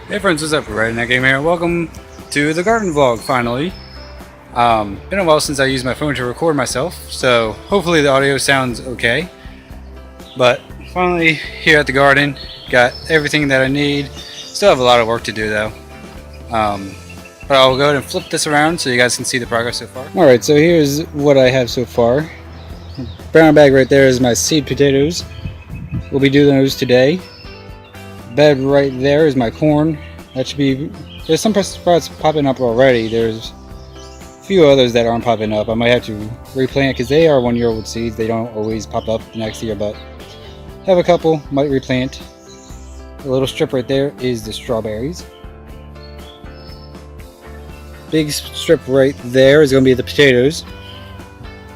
Hey friends, what's up? Redneck Game here. Welcome to the garden vlog, finally. Been a while since I used my phone to record myself, so hopefully the audio sounds okay. But finally here at the garden, got everything that I need. Still have a lot of work to do though. But I'll go ahead and flip this around so you guys can see the progress so far. Alright, so here's what I have so far. Brown bag right there is my seed potatoes. We'll be doing those today. Bed right there is my corn. That should be, there's some sprouts popping up already. There's a few others that aren't popping up. I might have to replant because they are 1-year-old seeds. They don't always pop up the next year, but have a couple, might replant. The little strip right there is the strawberries. Big strip right there is going to be the potatoes.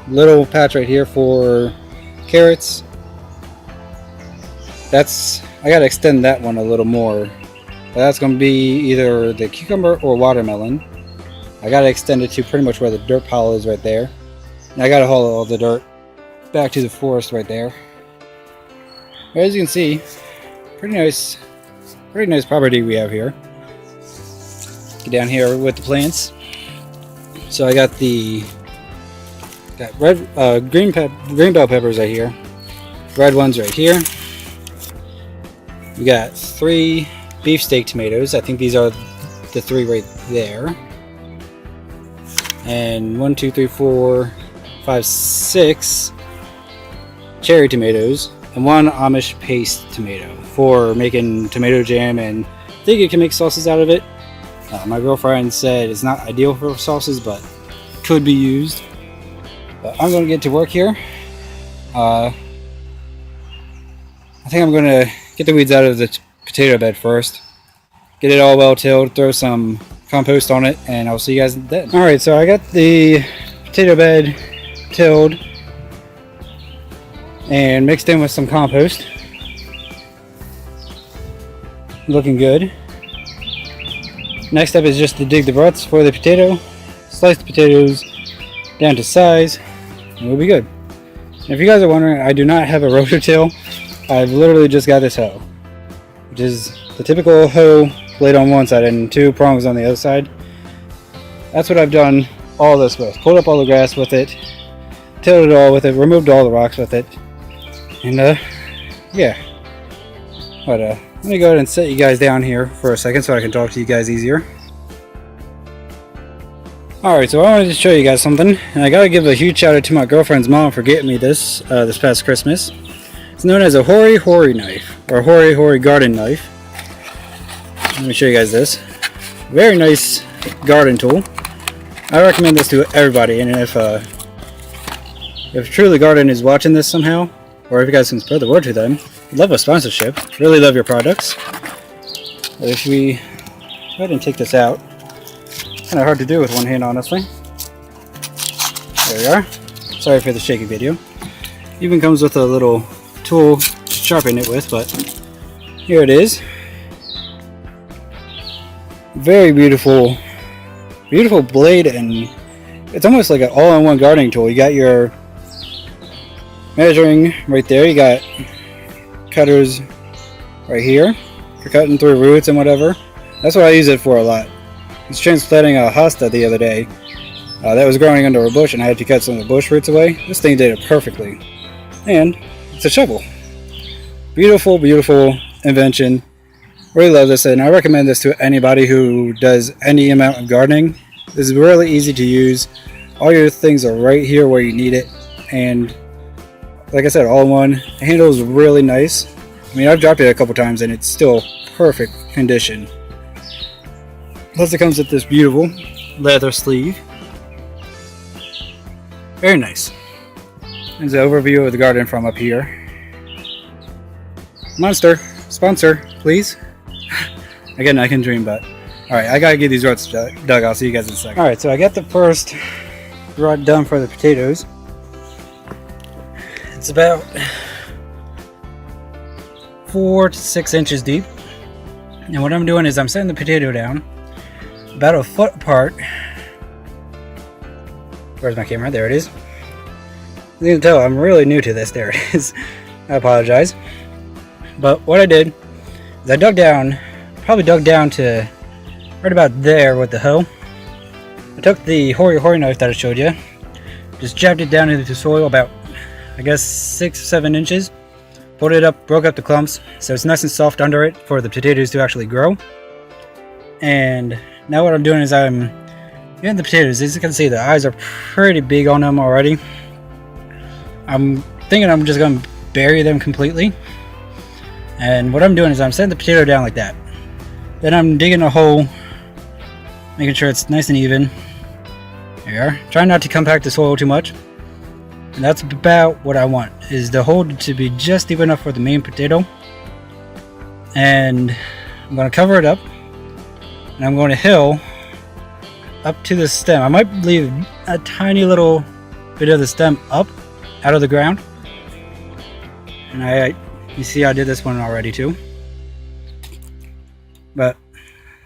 Little patch right here for carrots. I gotta extend that one a little more. That's gonna be either the cucumber or watermelon. I gotta extend it to pretty much where the dirt pile is right there. And I gotta haul all the dirt back to the forest right there. As you can see, pretty nice property we have here. Get down here with the plants. So I got green bell peppers right here. Red ones right here. We got 3 beefsteak tomatoes. I think these are the 3 right there. And 1, 2, 3, 4, 5, 6 cherry tomatoes. And 1 Amish paste tomato for making tomato jam, and I think you can make sauces out of it. My girlfriend said it's not ideal for sauces, but could be used. But I'm going to get to work here. I think I'm going to get the weeds out of the potato bed first. Get it all well tilled, throw some compost on it, and I'll see you guys then. Alright, so I got the potato bed tilled and mixed in with some compost. Looking good. Next up is just to dig the ruts for the potato, slice the potatoes down to size, and we'll be good. And if you guys are wondering, I do not have a rototill. I've literally just got this hoe, which is the typical hoe blade on one side and 2 prongs on the other side. That's what I've done all this with. Pulled up all the grass with it, tilled it all with it, removed all the rocks with it, and yeah. But let me go ahead and set you guys down here for a second so I can talk to you guys easier. Alright, so I wanted to show you guys something, and I gotta give a huge shout out to my girlfriend's mom for getting me this this past Christmas. It's known as a Hori Hori knife, or Hori Hori garden knife. Let me show you guys this. Very nice garden tool. I recommend this to everybody, and if Truly Garden is watching this somehow, or if you guys can spread the word to them, I'd love a sponsorship. Really love your products. But if we go ahead and take this out, kind of hard to do with one hand, honestly. There we are. Sorry for the shaky video. Even comes with a little tool to sharpen it with, but here it is. Very beautiful blade, and it's almost like an all-in-one gardening tool. You got your measuring right there, you got cutters right here for cutting through roots and whatever. That's what I use it for a lot. I was transplanting a hosta the other day that was growing under a bush, and I had to cut some of the bush roots away. This thing did it perfectly. And it's a shovel. Beautiful invention. Really love this, and I recommend this to anybody who does any amount of gardening. This is really easy to use. All your things are right here where you need it, and like I said, all in one. The handle is really nice. I mean, I've dropped it a couple times and it's still perfect condition. Plus it comes with this beautiful leather sleeve. Very nice. There's an overview of the garden from up here. Monster, sponsor, please. Again, I can dream, but alright, I gotta get these ruts dug. I'll see you guys in a second. Alright, so I got the first rut done for the potatoes. It's about 4 to 6 inches deep. And what I'm doing is I'm setting the potato down about a foot apart. Where's my camera? There it is. You can tell I'm really new to this. There it is. I apologize. But what I did is I dug down probably dug down to right about there with the hoe. I took the hori knife that I showed you, just jabbed it down into the soil about, I guess, 6 or 7 inches. Pulled it up, broke up the clumps, so it's nice and soft under it for the potatoes to actually grow. And now what I'm doing is I'm getting the potatoes. As you can see, the eyes are pretty big on them already. I'm thinking I'm just going to bury them completely. And what I'm doing is I'm setting the potato down like that. Then I'm digging a hole, making sure it's nice and even. There you are. Trying not to compact the soil too much. And that's about what I want, is the hole to be just deep enough for the main potato. And I'm going to cover it up. And I'm going to hill up to the stem. I might leave a tiny little bit of the stem up out of the ground. And you see I did this one already too. But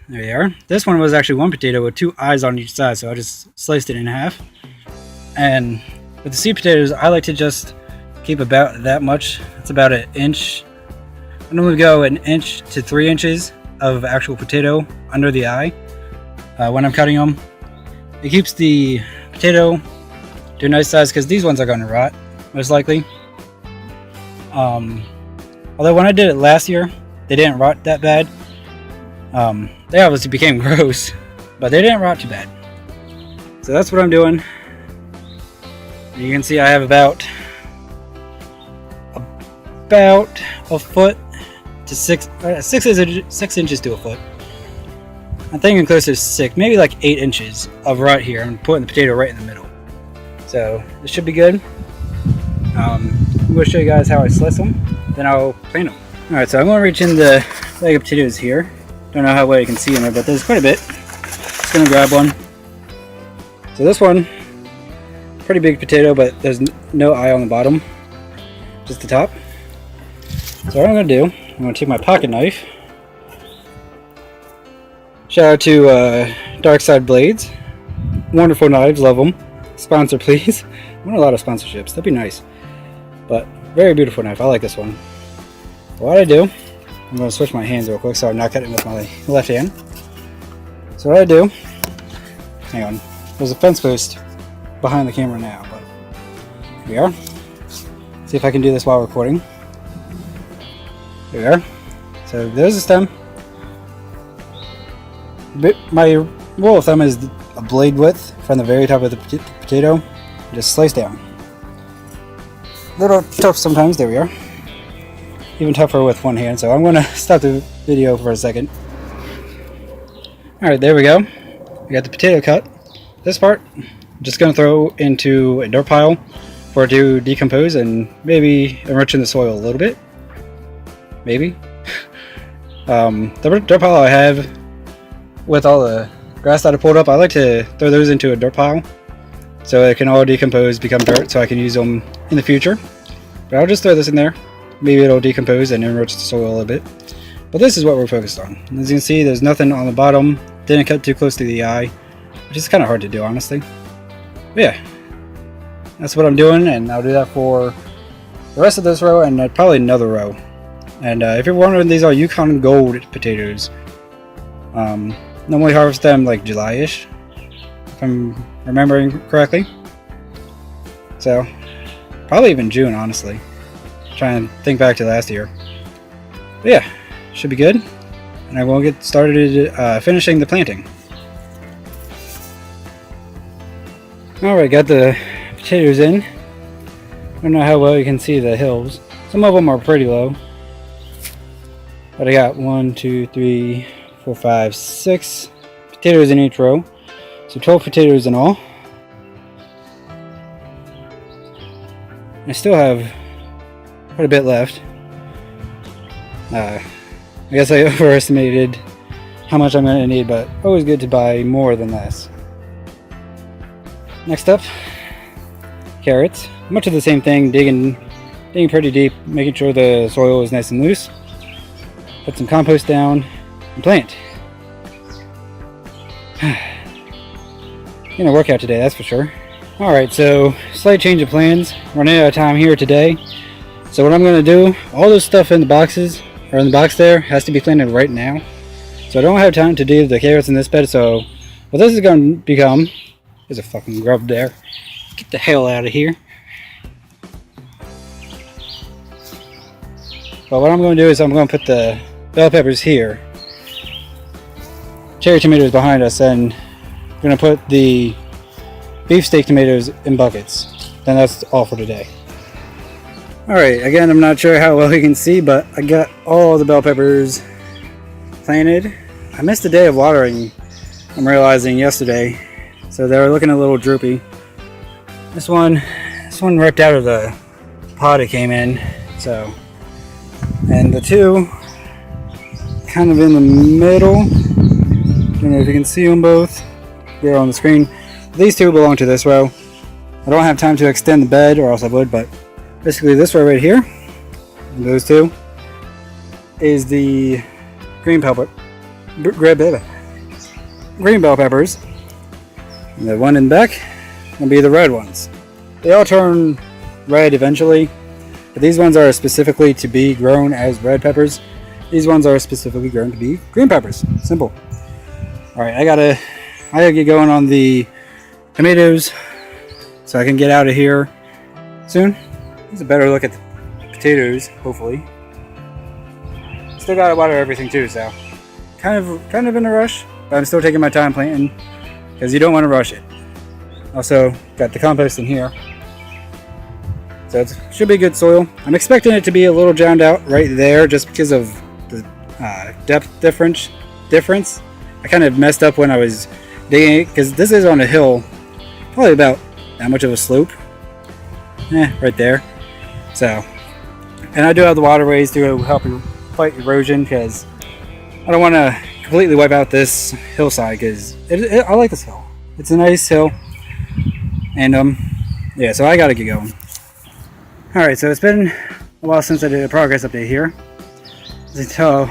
there you are. This one was actually one potato with 2 eyes on each side, so I just sliced it in half. And with the seed potatoes, I like to just keep about that much. It's about an inch. I normally go 1 inch to 3 inches of actual potato under the eye when I'm cutting them. It keeps the potato to a nice size because these ones are going to rot, most likely. Although when I did it last year, they didn't rot that bad. They obviously became gross, but they didn't rot too bad. So that's what I'm doing. You can see I have about a foot to 6 inches to a foot. I'm thinking closer to 6, maybe like 8 inches of rut here. I'm putting the potato right in the middle. So this should be good. I'm going to show you guys how I slice them, then I'll plant them. Alright, so I'm going to reach in the bag of potatoes here. Don't know how well you can see in there, but there's quite a bit. Just going to grab one. So this one, pretty big potato, but there's no eye on the bottom, just the top. So what I'm going to do, I'm going to take my pocket knife. Shout out to Dark Side Blades. Wonderful knives, love them. Sponsor please. I want a lot of sponsorships, that'd be nice. But very beautiful knife, I like this one. What I do, I'm going to switch my hands real quick so I'm not cutting with my left hand. So what I do, hang on, there's a fence post behind the camera now, but here we are. See if I can do this while recording. There we are. So there's the stem. My rule of thumb is a blade width from the very top of the potato. Just slice down. A little tough sometimes. There we are. Even tougher with one hand. So I'm going to stop the video for a second. Alright, there we go. We got the potato cut. This part, I'm just going to throw into a dirt pile for it to decompose and maybe enrich in the soil a little bit. Maybe. The dirt pile I have with all the grass that I pulled up, I like to throw those into a dirt pile so it can all decompose, become dirt, so I can use them in the future. But I'll just throw this in there. Maybe it'll decompose and enrich the soil a little bit. But this is what we're focused on. As you can see, there's nothing on the bottom. Didn't cut too close to the eye, which is kind of hard to do, honestly. But yeah, that's what I'm doing, and I'll do that for the rest of this row and probably another row. And if you're wondering, these are Yukon Gold potatoes. Normally harvest them like July-ish, if I'm remembering correctly. So, probably even June, honestly. Trying to think back to last year. But yeah, should be good. And I will get started finishing the planting. Alright, got the potatoes in. I don't know how well you can see the hills. Some of them are pretty low. But I got 1, 2, 3, 4, 5, 6 potatoes in each row. So 12 potatoes in all. I still have quite a bit left. I guess I overestimated how much I'm going to need, but always good to buy more than this. Next up, carrots. Much of the same thing, digging pretty deep, making sure the soil is nice and loose. Put some compost down and plant. Gonna work out today, that's for sure. Alright, so slight change of plans. Running out of time here today. So what I'm gonna do, all this stuff in the boxes, or in the box there, has to be planted right now. So I don't have time to do the carrots in this bed, so what this is going to become... There's a fucking grub there. Get the hell out of here. But what I'm going to do is I'm going to put the bell peppers here. Cherry tomatoes behind us, and I'm going to put the beefsteak tomatoes in buckets. Then that's all for today. Alright, again, I'm not sure how well you can see, but I got all the bell peppers planted. I missed a day of watering, I'm realizing, yesterday. So they were looking a little droopy. This one ripped out of the pot it came in. So, and the two kind of in the middle. Don't know if you can see them both. They're on the screen. These two belong to this row. I don't have time to extend the bed, or else I would, but basically this row right here, and those two, is the green bell peppers. And the one in the back will be the red ones. They all turn red eventually, but these ones are specifically to be grown as red peppers. These ones are specifically grown to be green peppers. Simple. Alright, I gotta get going on the tomatoes so I can get out of here soon. Here's a better look at the potatoes, hopefully. Still gotta water everything too, so kind of in a rush, but I'm still taking my time planting because you don't want to rush it. Also, got the compost in here, so it should be good soil. I'm expecting it to be a little drowned out right there just because of the depth difference. I kind of messed up when I was digging it because this is on a hill, probably about that much of a slope. Right there. So, and I do have the waterways to help you fight erosion because I don't want to completely wipe out this hillside because I like this hill. It's a nice hill, and yeah. So I gotta get going. All right. So it's been a while since I did a progress update here. As you can tell,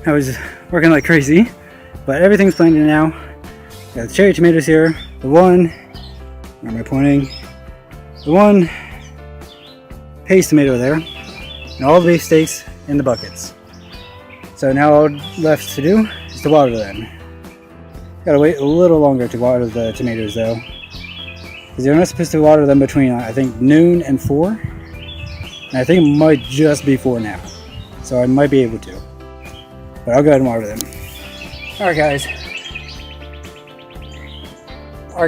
I was working like crazy, but everything's planted now. Got the cherry tomatoes here. The one, where am I pointing? The one paste tomato there, and all the beefsteaks in the buckets. So now all left to do is to water them. Gotta wait a little longer to water the tomatoes though, because you're not supposed to water them between I think noon and 4, and I think it might just be 4 now, so I might be able to, but I'll go ahead and water them. Alright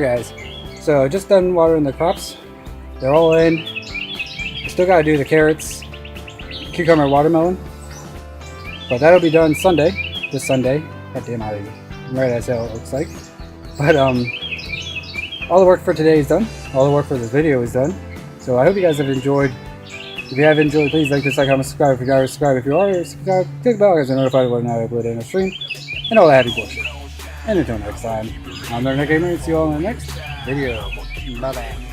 guys, so just done watering the crops. They're all in. Still gotta do the carrots, cucumber, watermelon, but that'll be done Sunday. This Sunday. God damn, I'm right as hell it looks like. But all the work for today is done. All the work for this video is done. So I hope you guys have enjoyed. If you have enjoyed, please like, dislike, comment, subscribe. If you are, subscribe. If you are, subscribe. Click the bell because you're notified when I upload in a stream, and all that happy bullshit. And until next time, I'm the Redneck Gamer, and see you all in the next video. Bye bye.